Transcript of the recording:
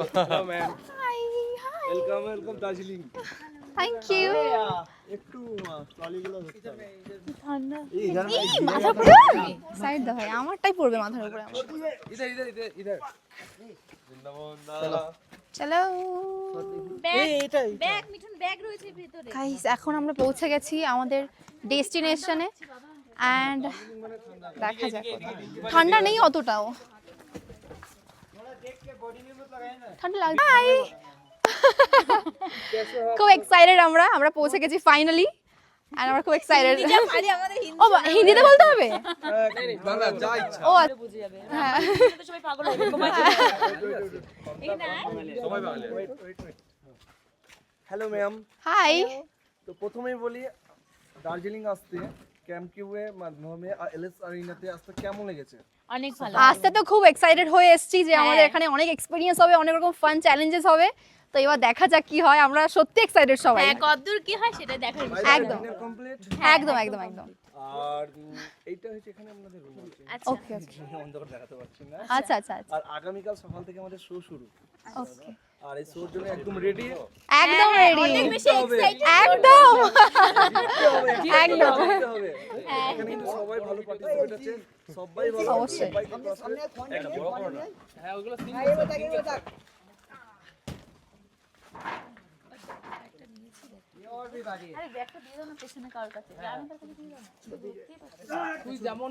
Hello, ma'am. Hi. Welcome, Darjeeling. Thank you. একটু ট্রলিগুলো ধরতে হবে। ঠান্ডা এই ইধার ভাই, এই মাথা পড়বে সাইড দাও ভাই আমারটাই পড়বে মাথার উপরে আমার ইধার জিন্দাবাদ। চলো ব্যাগ মিঠুন ব্যাগ রয়েছে ভিতরে। গাইস এখন আমরা পৌঁছে গেছি আমাদের ডেস্টিনেশনে এন্ড দেখা যাক কোথায়। ঠান্ডা নেই অতটাও ঠান্ডা লাগছে হাই খুব এক্সাইটেড আমরা পৌঁছে গেছি ফাইনালি আর আমরা খুব এক্সাইটেড আরে আমাদের ও হিন্দিতে বলতে হবে বাংলা যা ইচ্ছা। ও বুঝে যাবে হ্যাঁ তো সবাই পাগল হয়ে যাবে ঘুমায় এই না সবাই বাংলা। হ্যালো ম্যাম, হাই তো প্রথমেই বলি দার্জিলিং আসতে ক্যাম্পকিউয়ের মাধ্যমে আর এলএস আরিনাতে আসতে কেমন লেগেছে? অনেক ভালো আসতে তো খুব এক্সাইটেড হয়ে এসেছি যে আমাদের এখানে অনেক এক্সপেরিয়েন্স হবে অনেক রকম ফান চ্যালেঞ্জেস হবে তো এবার দেখা যাক কি হয় আমরা সত্যি এক্সাইটেড সবাই হ্যাঁ কতদূর কি হয় সেটা দেখার বিষয়। একদম। কমপ্লিট। একদম একদম একদম আর এইটা হচ্ছে এখানে আপনাদের রুম আছে। আচ্ছা ওকে ওকে অন্ধকার দেখাতে পারছি না। আচ্ছা আচ্ছা আচ্ছা আর আগামীকাল সকাল থেকে আমাদের শো শুরু। ওকে আর এই শোর জন্য একদম রেডি। একদম রেডি অনেক বেশি এক্সাইটেড একদম একদম একদম। হবে। এখানে কিন্তু সবাই ভালো পার্টিসিপেট আছে, সবাই ভালো অবশ্যই। সবাইকে ক্লাসে একটা বড় করো না। হ্যাঁ ওগুলো আরে ব্যাগটা দিয়ে দাও না পেছনে কারোর কাছে আমি তার কাছে দিয়ে দাও না